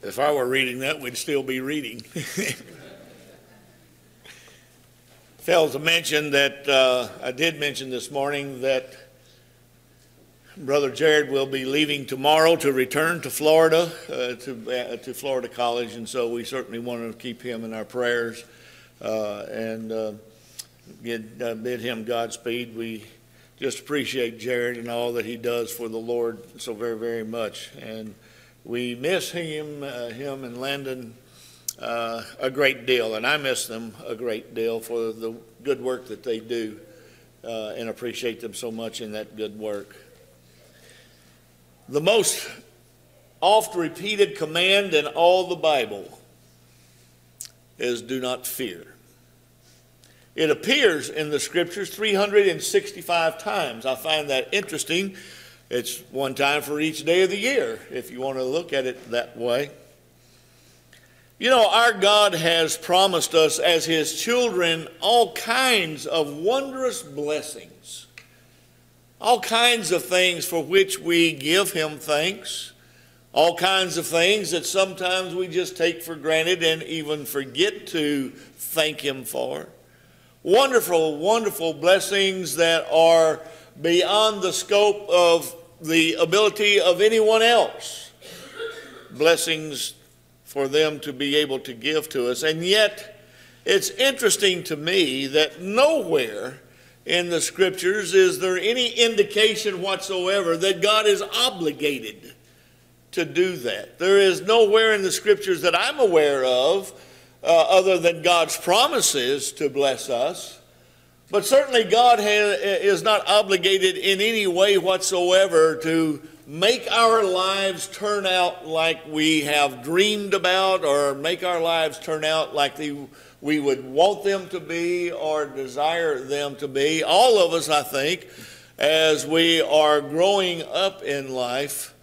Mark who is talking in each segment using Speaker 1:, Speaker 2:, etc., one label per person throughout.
Speaker 1: If I were reading that, we'd still be reading. Failed to mention that I did mention this morning that Brother Jared will be leaving tomorrow to return to Florida, to Florida College, and so we certainly want to keep him in our prayers and bid him Godspeed. We just appreciate Jared and all that he does for the Lord so very, very much, and we miss him and Landon a great deal, and I miss them a great deal for the good work that they do, and appreciate them so much in that good work. The most oft repeated command in all the Bible is do not fear. It appears in the scriptures 365 times. I find that interesting. It's one time for each day of the year, if you want to look at it that way. You know, our God has promised us as his children all kinds of wondrous blessings. All kinds of things for which we give him thanks. All kinds of things that sometimes we just take for granted and even forget to thank him for. Wonderful, wonderful blessings that are beyond the scope of the ability of anyone else. Blessings for them to be able to give to us. And yet, it's interesting to me that nowhere in the scriptures is there any indication whatsoever that God is obligated to do that. There is nowhere in the scriptures that I'm aware of other than God's promises to bless us. But certainly God is not obligated in any way whatsoever to make our lives turn out like we have dreamed about, or make our lives turn out like we would want them to be or desire them to be. All of us, I think, as we are growing up in life,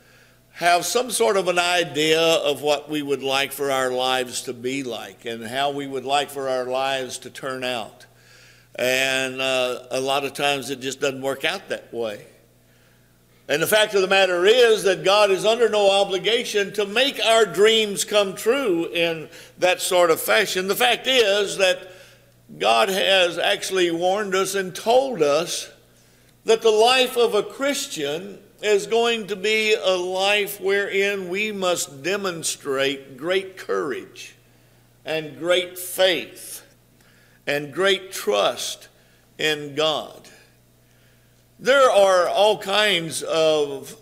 Speaker 1: have some sort of an idea of what we would like for our lives to be like and how we would like for our lives to turn out. And a lot of times it just doesn't work out that way. And the fact of the matter is that God is under no obligation to make our dreams come true in that sort of fashion. The fact is that God has actually warned us and told us that the life of a Christian is going to be a life wherein we must demonstrate great courage and great faith and great trust in God. There are all kinds of,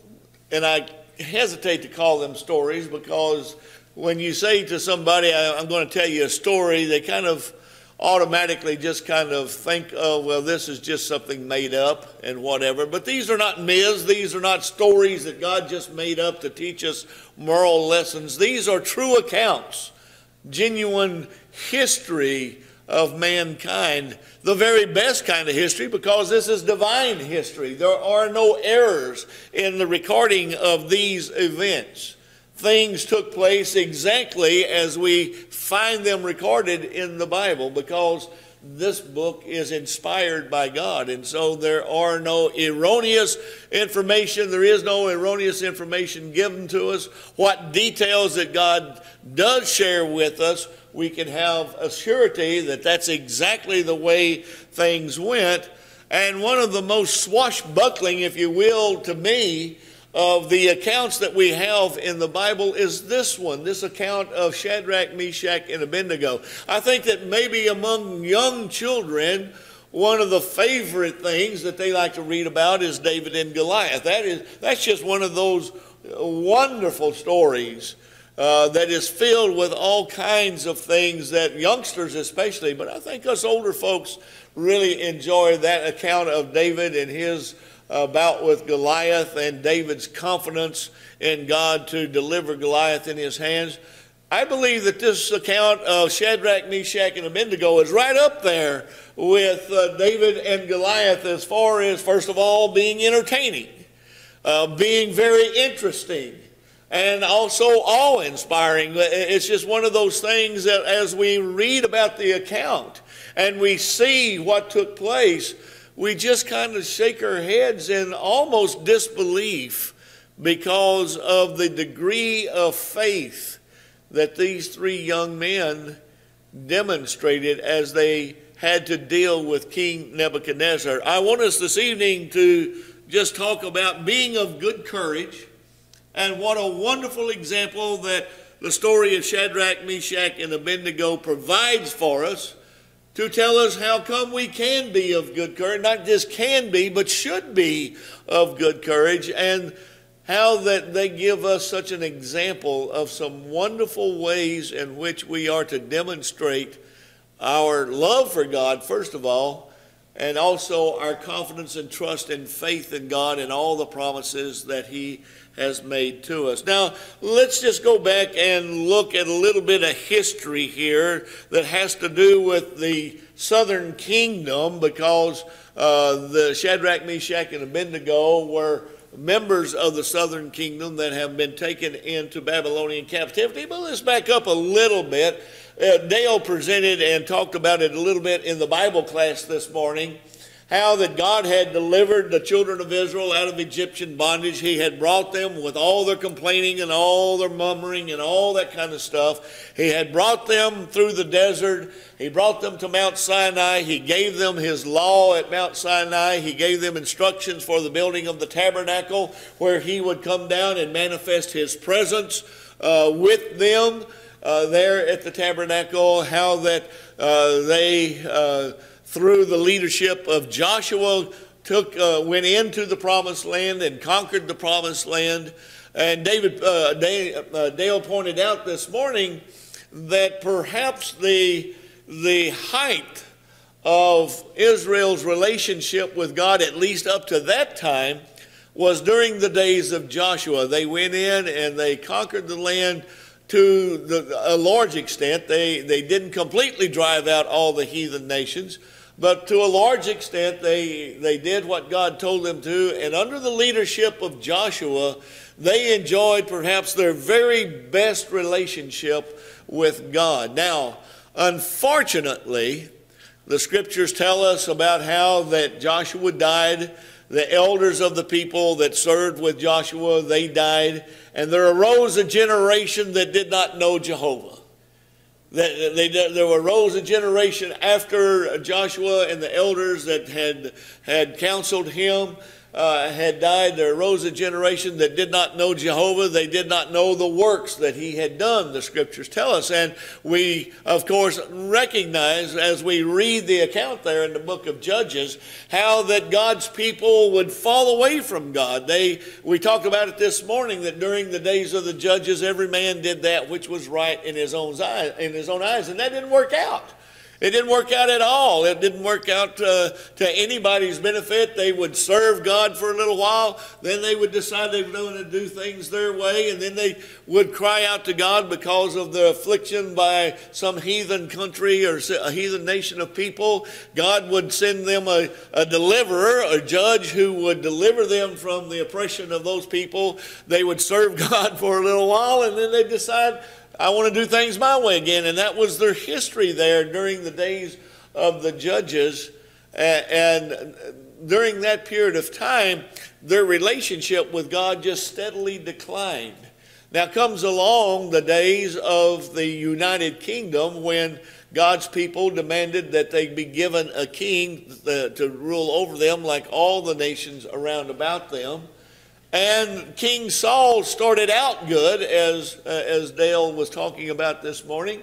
Speaker 1: and I hesitate to call them stories, because when you say to somebody, I'm going to tell you a story, they kind of automatically just kind of think, oh, well, this is just something made up and whatever. But these are not myths. These are not stories that God just made up to teach us moral lessons. These are true accounts, genuine history of mankind, the very best kind of history, because this is divine history. There are no errors in the recording of these events. Things took place exactly as we find them recorded in the Bible, because this book is inspired by God. And so there are no erroneous information. There is no erroneous information given to us. What details that God does share with us, we can have a surety that that's exactly the way things went. And one of the most swashbuckling, if you will, to me, of the accounts that we have in the Bible is this one, this account of Shadrach, Meshach, and Abednego. I think that maybe among young children, one of the favorite things that they like to read about is David and Goliath. That's just one of those wonderful stories that is filled with all kinds of things that youngsters especially, but I think us older folks really enjoy that account of David and his bout with Goliath, and David's confidence in God to deliver Goliath in his hands. I believe that this account of Shadrach, Meshach, and Abednego is right up there with David and Goliath as far as, first of all, being entertaining, being very interesting, and also awe-inspiring. It's just one of those things that as we read about the account and we see what took place, we just kind of shake our heads in almost disbelief because of the degree of faith that these three young men demonstrated as they had to deal with King Nebuchadnezzar. I want us this evening to just talk about being of good courage, and what a wonderful example that the story of Shadrach, Meshach, and Abednego provides for us to tell us how come we can be of good courage, not just can be, but should be of good courage, and how that they give us such an example of some wonderful ways in which we are to demonstrate our love for God, first of all, and also our confidence and trust and faith in God and all the promises that He has made to us. Now, let's just go back and look at a little bit of history here that has to do with the southern kingdom, because the Shadrach, Meshach, and Abednego were members of the southern kingdom that have been taken into Babylonian captivity. But let's back up a little bit. Dale presented and talked about it a little bit in the Bible class this morning, how that God had delivered the children of Israel out of Egyptian bondage. He had brought them with all their complaining and all their murmuring and all that kind of stuff. He had brought them through the desert. He brought them to Mount Sinai. He gave them His law at Mount Sinai. He gave them instructions for the building of the tabernacle, where He would come down and manifest His presence with them there at the tabernacle. How that they through the leadership of Joshua, went into the promised land and conquered the promised land. And Dale pointed out this morning that perhaps the height of Israel's relationship with God, at least up to that time, was during the days of Joshua. They went in and they conquered the land to a large extent. They didn't completely drive out all the heathen nations, but to a large extent, they did what God told them to. And under the leadership of Joshua, they enjoyed perhaps their very best relationship with God. Now, unfortunately, the scriptures tell us about how that Joshua died. The elders of the people that served with Joshua, they died. And there arose a generation that did not know Jehovah. There arose a generation after Joshua and the elders that had counseled him had died. There arose a generation that did not know Jehovah. They did not know the works that He had done, the scriptures tell us. And we, of course, recognize as we read the account there in the book of Judges, how that God's people would fall away from God. We talked about it this morning, that during the days of the judges, every man did that which was right in his own eyes, and that didn't work out. It didn't work out at all. It didn't work out to anybody's benefit. They would serve God for a little while. Then they would decide they were going to do things their way. And then they would cry out to God because of the affliction by some heathen country or a heathen nation of people. God would send them a deliverer, a judge who would deliver them from the oppression of those people. They would serve God for a little while, and then they'd decide, I want to do things my way again. And that was their history there during the days of the judges. And during that period of time, their relationship with God just steadily declined. Now comes along the days of the United Kingdom, when God's people demanded that they be given a king to rule over them like all the nations around about them. And King Saul started out good, as Dale was talking about this morning,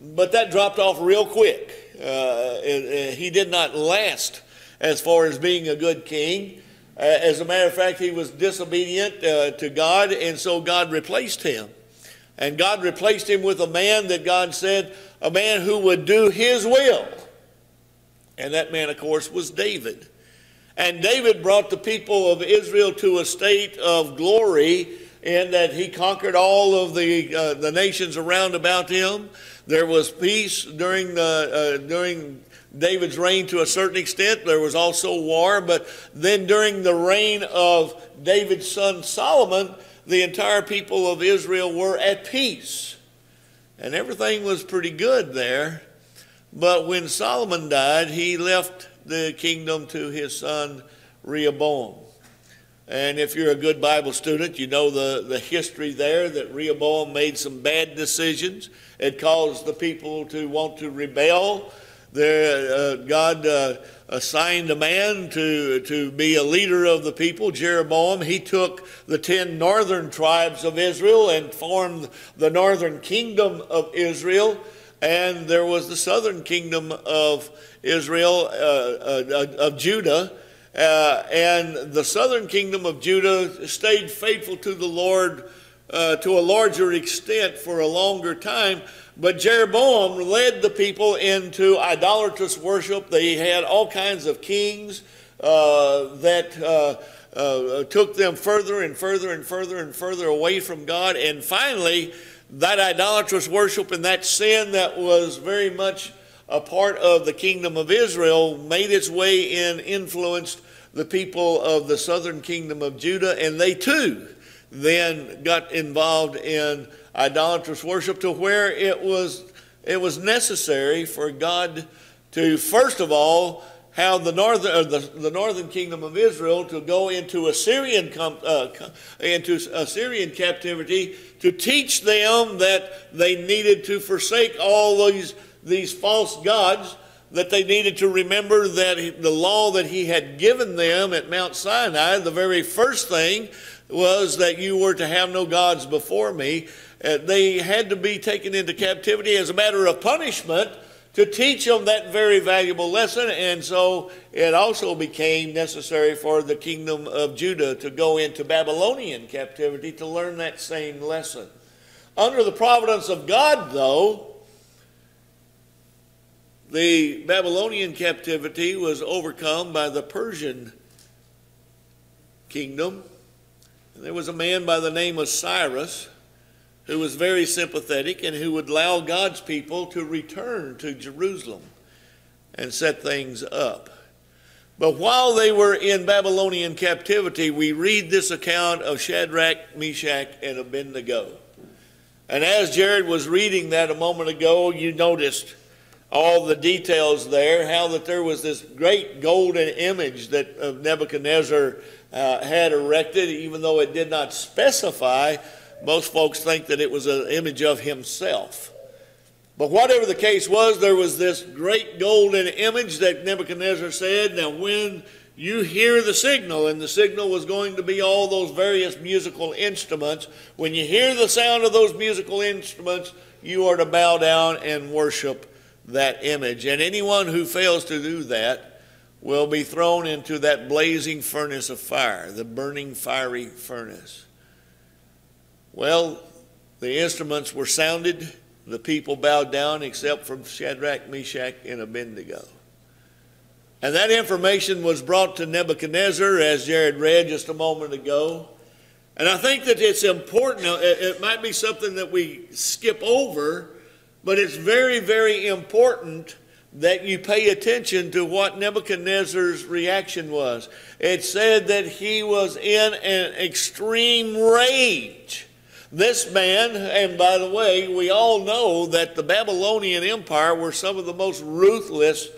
Speaker 1: but that dropped off real quick. He did not last as far as being a good king. As a matter of fact, he was disobedient to God, and so God replaced him. And God replaced him with a man that God said, a man who would do His will. And that man, of course, was David. And David brought the people of Israel to a state of glory in that he conquered all of the nations around about him. There was peace during David's reign to a certain extent. There was also war. But then during the reign of David's son Solomon, the entire people of Israel were at peace. And everything was pretty good there. But when Solomon died, he left the kingdom to his son Rehoboam. And if you're a good Bible student, you know the history there, that Rehoboam made some bad decisions. It caused the people to want to rebel. God assigned a man to be a leader of the people, Jeroboam. He took the 10 northern tribes of Israel and formed the northern kingdom of Israel. And there was the southern kingdom of Israel, of Judah. And the southern kingdom of Judah stayed faithful to the Lord to a larger extent for a longer time. But Jeroboam led the people into idolatrous worship. They had all kinds of kings that took them further and further and further and further away from God. And finally, that idolatrous worship and that sin that was very much a part of the kingdom of Israel made its way in, influenced the people of the southern kingdom of Judah, and they too then got involved in idolatrous worship, to where it was necessary for God to, first of all, have the northern kingdom of Israel to go into Assyrian captivity, to teach them that they needed to forsake all these false gods, that they needed to remember that the law that he had given them at Mount Sinai, the very first thing was that you were to have no gods before me. They had to be taken into captivity as a matter of punishment to teach them that very valuable lesson. And so it also became necessary for the kingdom of Judah to go into Babylonian captivity to learn that same lesson. Under the providence of God, though, the Babylonian captivity was overcome by the Persian kingdom. And there was a man by the name of Cyrus who was very sympathetic and who would allow God's people to return to Jerusalem and set things up. But while they were in Babylonian captivity, we read this account of Shadrach, Meshach, and Abednego. And as Jared was reading that a moment ago, you noticed all the details there, how that there was this great golden image that Nebuchadnezzar had erected, even though it did not specify. Most folks think that it was an image of himself. But whatever the case was, there was this great golden image that Nebuchadnezzar said, now when you hear the signal, and the signal was going to be all those various musical instruments, when you hear the sound of those musical instruments, you are to bow down and worship that image. And anyone who fails to do that will be thrown into that blazing furnace of fire, the burning fiery furnace. Well, the instruments were sounded. The people bowed down except for Shadrach, Meshach, and Abednego. And that information was brought to Nebuchadnezzar, as Jared read just a moment ago. And I think that it's important. It might be something that we skip over, but it's very, very important that you pay attention to what Nebuchadnezzar's reaction was. It said that he was in an extreme rage. This man, and by the way, we all know that the Babylonian Empire were some of the most ruthless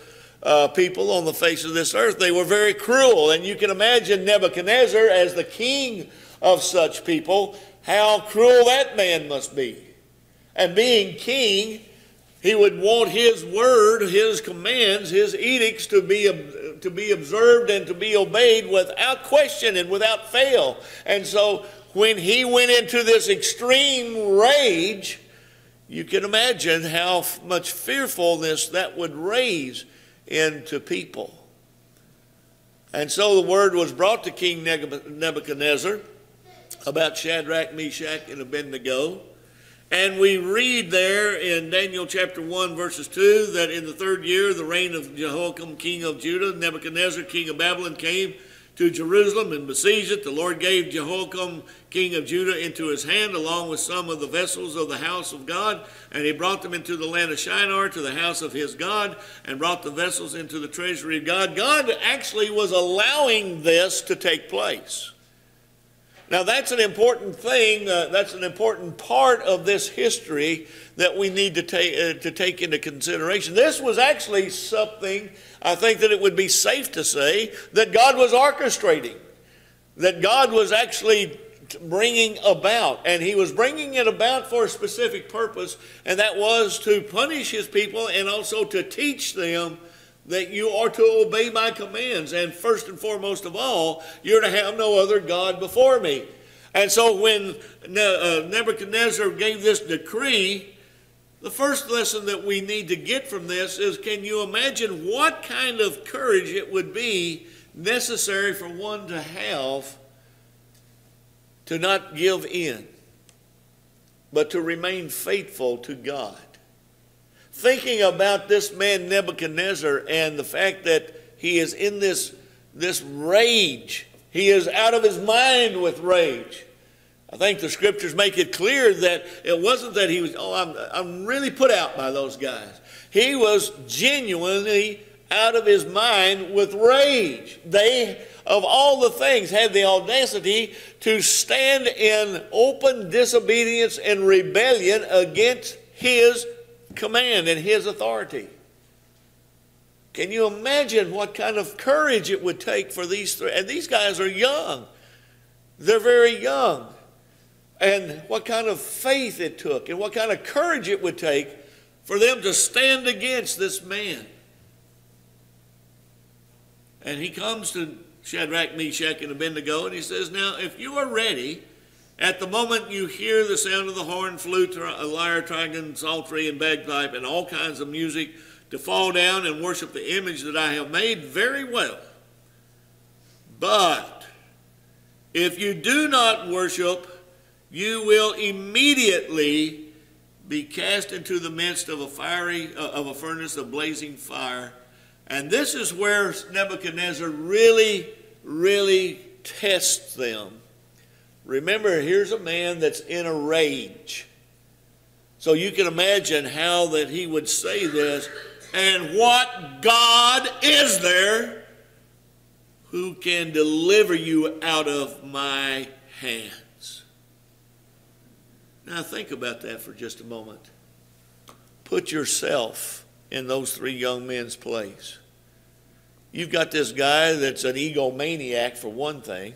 Speaker 1: people on the face of this earth. They were very cruel, and you can imagine Nebuchadnezzar as the king of such people, how cruel that man must be. And being king, he would want his word, his commands, his edicts to be observed and to be obeyed without question and without fail. And so when he went into this extreme rage, you can imagine how much fearfulness that would raise into people. And so the word was brought to King Nebuchadnezzar about Shadrach, Meshach, and Abednego. And we read there in Daniel chapter 1, verses 2, that in the 3rd year of the reign of Jehoiakim, king of Judah, Nebuchadnezzar, king of Babylon, came to Jerusalem and besieged it. The Lord gave Jehoiakim, king of Judah, into his hand, along with some of the vessels of the house of God. And he brought them into the land of Shinar, to the house of his God, and brought the vessels into the treasury of God. God actually was allowing this to take place. Now that's an important thing, that's an important part of this history that we need to take into consideration. This was actually something, I think that it would be safe to say, that God was orchestrating. that God was actually bringing about. And he was bringing it about for a specific purpose, and that was to punish his people and also to teach them that you are to obey my commands. And first and foremost of all, you're to have no other God before me. And so when Nebuchadnezzar gave this decree, the first lesson that we need to get from this is, can you imagine what kind of courage it would be necessary for one to have to not give in, but to remain faithful to God? Thinking about this man Nebuchadnezzar and the fact that he is in this rage. He is out of his mind with rage. I think the scriptures make it clear that it wasn't that he was, I'm really put out by those guys. He was genuinely out of his mind with rage. They, of all the things, had the audacity to stand in open disobedience and rebellion against his command and his authority. Can you imagine what kind of courage it would take for these three? And these guys are young. They're very young. And what kind of faith it took and what kind of courage it would take for them to stand against this man. And he comes to Shadrach, Meshach, and Abednego, and he says, now, if you are ready, at the moment you hear the sound of the horn, flute, lyre, trigon, psaltery, and bagpipe, and all kinds of music, to fall down and worship the image that I have made, very well. But if you do not worship, you will immediately be cast into the midst of a furnace of blazing fire. And this is where Nebuchadnezzar really, really tests them. Remember, here's a man that's in a rage. So you can imagine how that he would say this. And what God is there who can deliver you out of my hands? Now think about that for just a moment. Put yourself in those three young men's place. You've got this guy that's an egomaniac for one thing.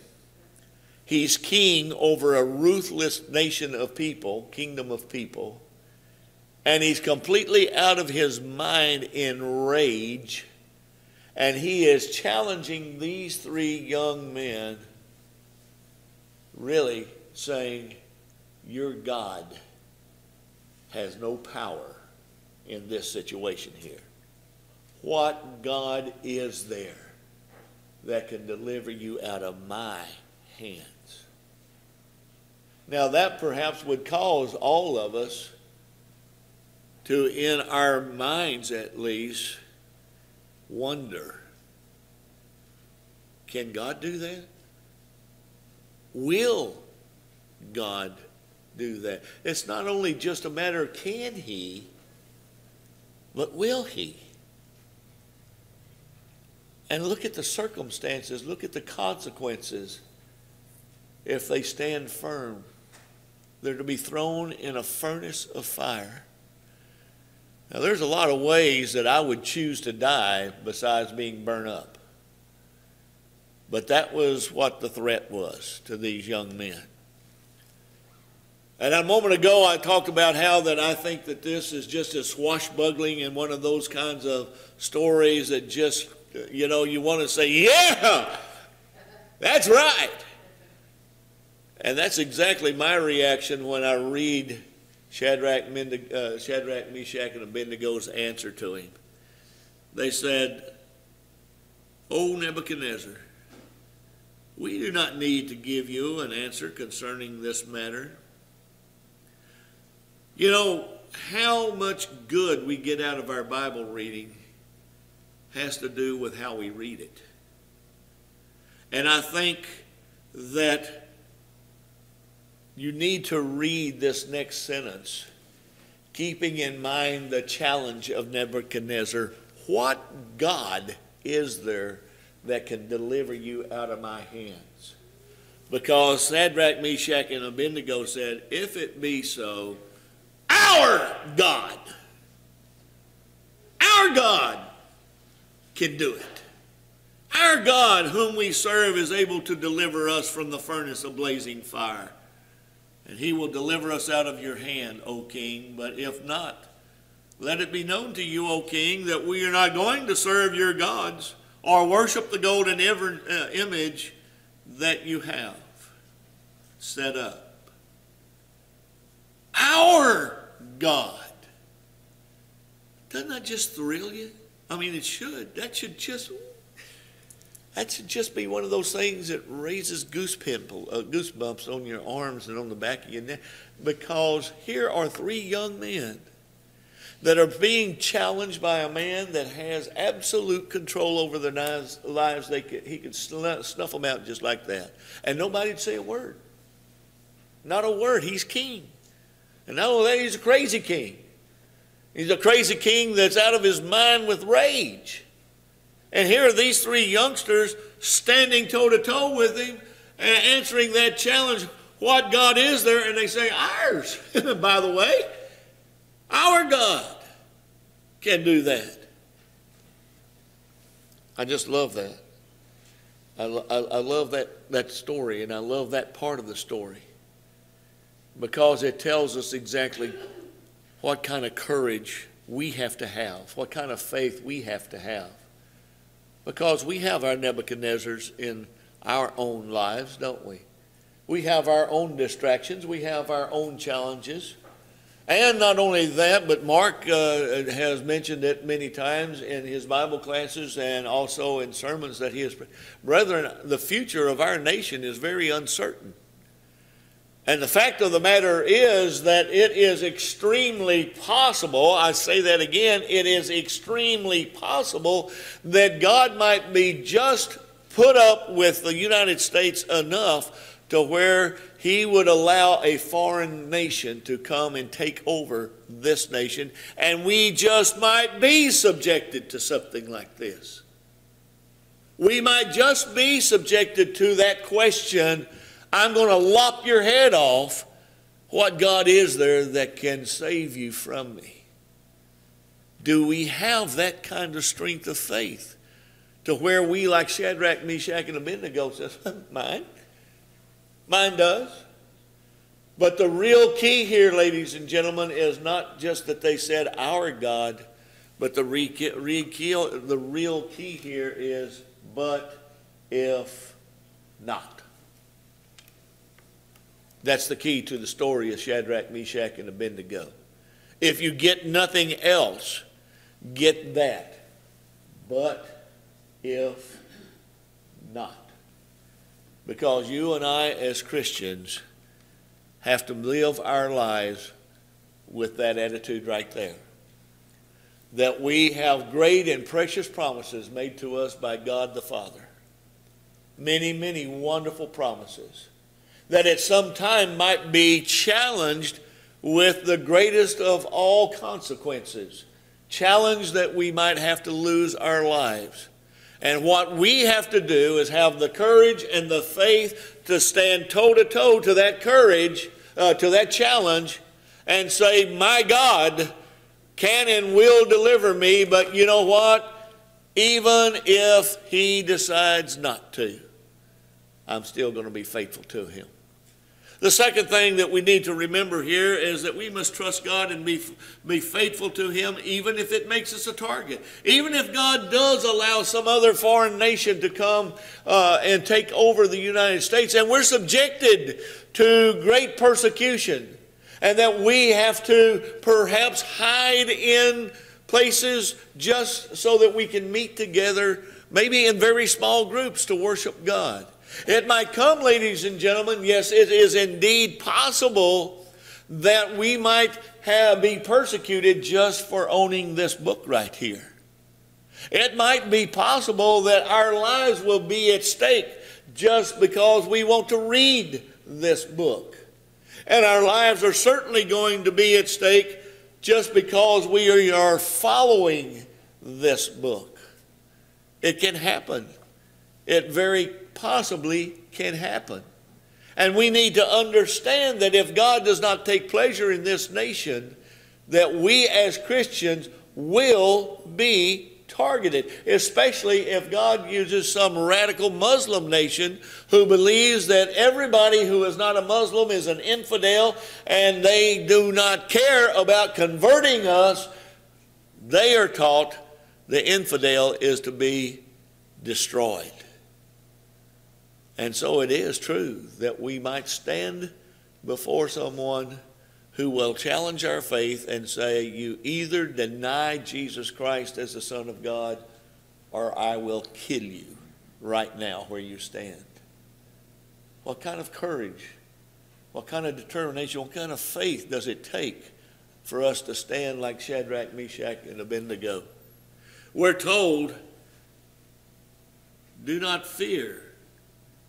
Speaker 1: He's king over a ruthless nation of people, kingdom of people. And he's completely out of his mind in rage. And he is challenging these three young men, really saying, your God has no power in this situation here. What God is there that can deliver you out of my hands? Now that perhaps would cause all of us to, in our minds at least, wonder, can God do that? Will God do that? It's not only just a matter of can he, but will he? And look at the circumstances, look at the consequences. If they stand firm, they're to be thrown in a furnace of fire. Now there's a lot of ways that I would choose to die besides being burned up. But that was what the threat was to these young men. And a moment ago I talked about how that I think that this is just a swashbuckling and one of those kinds of stories that just, you know, you want to say, yeah, that's right. And that's exactly my reaction when I read Shadrach, Meshach, and Abednego's answer to him. They said, O Nebuchadnezzar, we do not need to give you an answer concerning this matter. You know, how much good we get out of our Bible reading has to do with how we read it. And I think that you need to read this next sentence, keeping in mind the challenge of Nebuchadnezzar. What God is there that can deliver you out of my hands? Because Shadrach, Meshach, and Abednego said, if it be so, our God can do it. Our God, whom we serve, is able to deliver us from the furnace of blazing fire. And he will deliver us out of your hand, O king. But if not, let it be known to you, O king, that we are not going to serve your gods or worship the golden image that you have set up. Our God. Doesn't that just thrill you? I mean, it should. That should just be one of those things that raises goosebumps on your arms and on the back of your neck. Because here are three young men that are being challenged by a man that has absolute control over their lives. He could snuff them out just like that. And nobody'd say a word. Not a word. He's king. And not only that, he's a crazy king. He's a crazy king that's out of his mind with rage. And here are these three youngsters standing toe-to-toe with him and answering that challenge, what God is there? And they say, ours, by the way. Our God can do that. I just love that. I love that story, and I love that part of the story because it tells us exactly what kind of courage we have to have, what kind of faith we have to have. Because we have our Nebuchadnezzars in our own lives, don't we? We have our own distractions. We have our own challenges. And not only that, but Mark has mentioned it many times in his Bible classes and also in sermons that he has. Brethren, the future of our nation is very uncertain. And the fact of the matter is that it is extremely possible, I say that again, it is extremely possible that God might be just put up with the United States enough to where he would allow a foreign nation to come and take over this nation, and we just might be subjected to something like this. We might just be subjected to that question, I'm going to lop your head off. What God is there that can save you from me? Do we have that kind of strength of faith to where we, like Shadrach, Meshach, and Abednego, says, mine does. But the real key here, ladies and gentlemen, is not just that they said our God, but the real key here is, but if not. That's the key to the story of Shadrach, Meshach, and Abednego. If you get nothing else, get that. But if not. Because you and I as Christians have to live our lives with that attitude right there. That we have great and precious promises made to us by God the Father. Many, many wonderful promises. That at some time might be challenged with the greatest of all consequences. Challenged that we might have to lose our lives. And what we have to do is have the courage and the faith to stand toe-to-toe to that courage, to that challenge, and say, my God can and will deliver me, but you know what? Even if he decides not to, I'm still going to be faithful to him. The second thing that we need to remember here is that we must trust God and be faithful to him even if it makes us a target. Even if God does allow some other foreign nation to come and take over the United States, and we're subjected to great persecution, and that we have to perhaps hide in places just so that we can meet together, maybe in very small groups, to worship God. It might come, ladies and gentlemen, yes, it is indeed possible that we might be persecuted just for owning this book right here. It might be possible that our lives will be at stake just because we want to read this book. And our lives are certainly going to be at stake just because we are following this book. It can happen. It very possibly can happen. And we need to understand that if God does not take pleasure in this nation, that we as Christians will be targeted, especially if God uses some radical Muslim nation who believes that everybody who is not a Muslim is an infidel and they do not care about converting us. They are taught the infidel is to be destroyed. And so it is true that we might stand before someone who will challenge our faith and say, you either deny Jesus Christ as the Son of God, or I will kill you right now where you stand. What kind of courage, what kind of determination, what kind of faith does it take for us to stand like Shadrach, Meshach, and Abednego? We're told, do not fear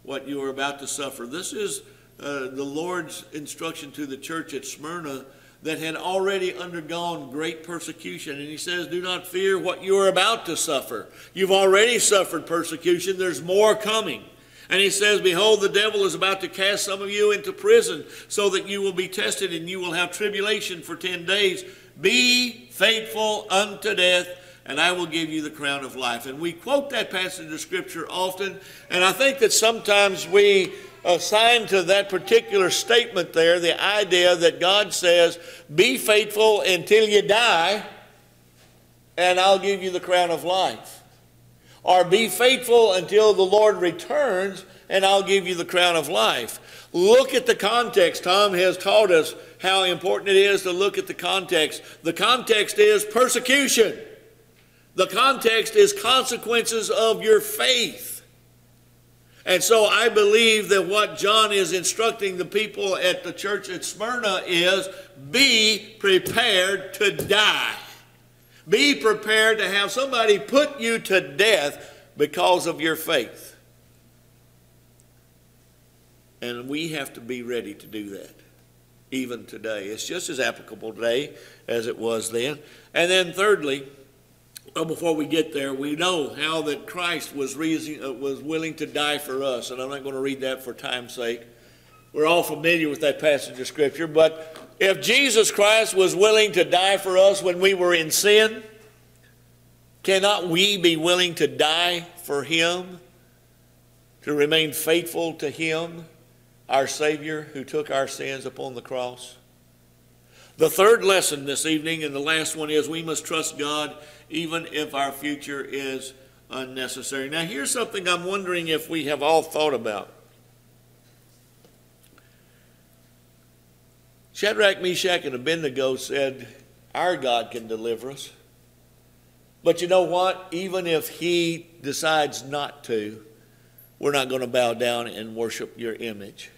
Speaker 1: what you are about to suffer. This is the Lord's instruction to the church at Smyrna that had already undergone great persecution. And he says, do not fear what you are about to suffer. You've already suffered persecution. There's more coming. And he says, behold, the devil is about to cast some of you into prison so that you will be tested and you will have tribulation for 10 days. Be faithful unto death, and I will give you the crown of life. And we quote that passage of Scripture often, and I think that sometimes we assign to that particular statement there the idea that God says, be faithful until you die, and I'll give you the crown of life. Or be faithful until the Lord returns, and I'll give you the crown of life. Look at the context. Tom has taught us how important it is to look at the context. The context is persecution. The context is consequences of your faith. And so I believe that what John is instructing the people at the church at Smyrna is, be prepared to die. Be prepared to have somebody put you to death because of your faith. And we have to be ready to do that, even today. It's just as applicable today as it was then. And then thirdly, well, before we get there, we know how that Christ was willing to die for us. And I'm not going to read that for time's sake. We're all familiar with that passage of Scripture. But if Jesus Christ was willing to die for us when we were in sin, cannot we be willing to die for Him, to remain faithful to Him, our Savior, who took our sins upon the cross? The third lesson this evening, and the last one, is we must trust God even if our future is unnecessary. Now, here's something I'm wondering if we have all thought about. Shadrach, Meshach, and Abednego said, our God can deliver us. But you know what? Even if He decides not to, we're not going to bow down and worship your image.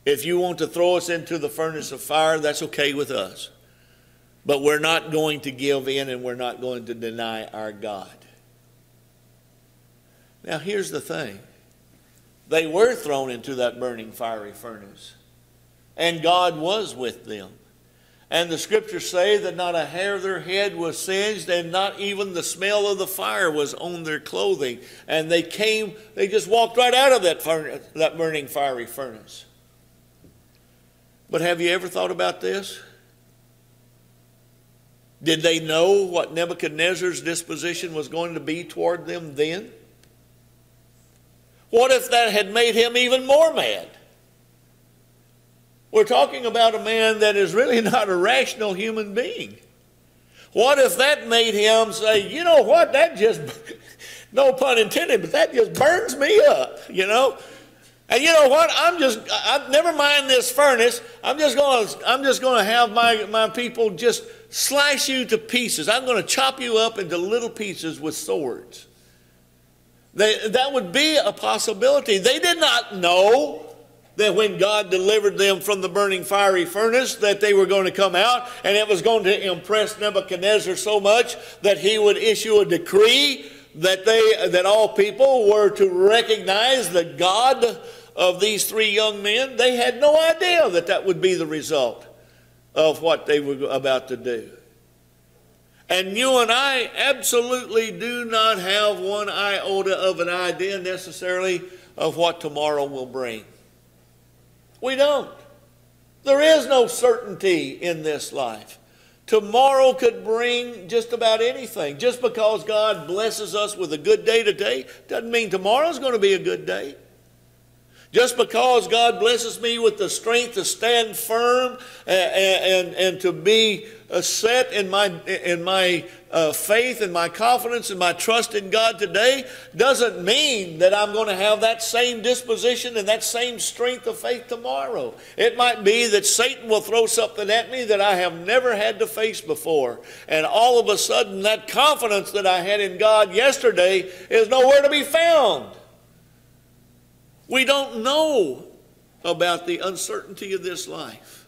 Speaker 1: If you want to throw us into the furnace of fire, that's okay with us. But we're not going to give in, and we're not going to deny our God. Now, here's the thing. They were thrown into that burning fiery furnace, and God was with them. And the Scriptures say that not a hair of their head was singed, and not even the smell of the fire was on their clothing. And they just walked right out of that burning fiery furnace. But have you ever thought about this? Did they know what Nebuchadnezzar's disposition was going to be toward them then? What if that had made him even more mad? We're talking about a man that is really not a rational human being. What if that made him say, you know what, that just, no pun intended, but that just burns me up, you know? And you know what, never mind this furnace, I'm just going to have my people just slash you to pieces. I'm going to chop you up into little pieces with swords. That would be a possibility. They did not know that when God delivered them from the burning fiery furnace, that they were going to come out, and it was going to impress Nebuchadnezzar so much that he would issue a decree that all people were to recognize the God of these three young men. They had no idea that that would be the result of what they were about to do. And you and I absolutely do not have one iota of an idea necessarily of what tomorrow will bring. We don't. There is no certainty in this life. Tomorrow could bring just about anything. Just because God blesses us with a good day today doesn't mean tomorrow's going to be a good day. Just because God blesses me with the strength to stand firm and to be set in my faith and my confidence and my trust in God today doesn't mean that I'm going to have that same disposition and that same strength of faith tomorrow. It might be that Satan will throw something at me that I have never had to face before. And all of a sudden that confidence that I had in God yesterday is nowhere to be found. We don't know about the uncertainty of this life.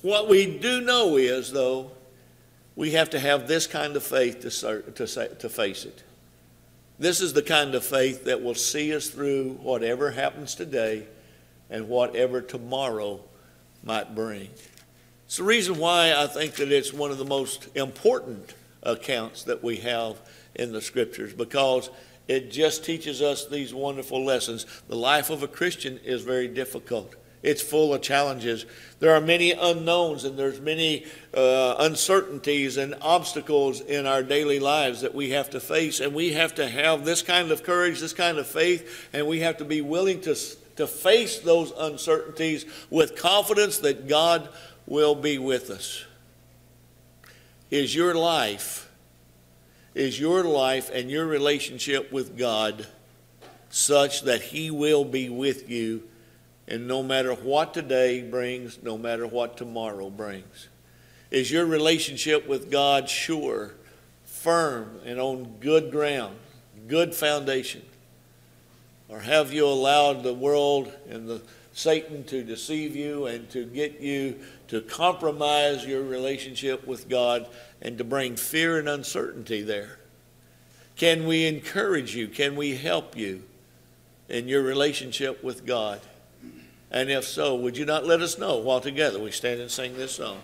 Speaker 1: What we do know is, though, we have to have this kind of faith to face it. This is the kind of faith that will see us through whatever happens today and whatever tomorrow might bring. It's the reason why I think that it's one of the most important accounts that we have in the Scriptures, because it just teaches us these wonderful lessons. The life of a Christian is very difficult. It's full of challenges. There are many unknowns, and there's many uncertainties and obstacles in our daily lives that we have to face. And we have to have this kind of courage, this kind of faith, and we have to be willing to face those uncertainties with confidence that God will be with us. Is your life and your relationship with God such that He will be with you, and no matter what today brings, no matter what tomorrow brings? Is your relationship with God sure, firm, and on good ground, good foundation? Or have you allowed the world and Satan to deceive you and to get you to compromise your relationship with God and to bring fear and uncertainty there? Can we encourage you? Can we help you in your relationship with God? And if so, would you not let us know while together we stand and sing this song?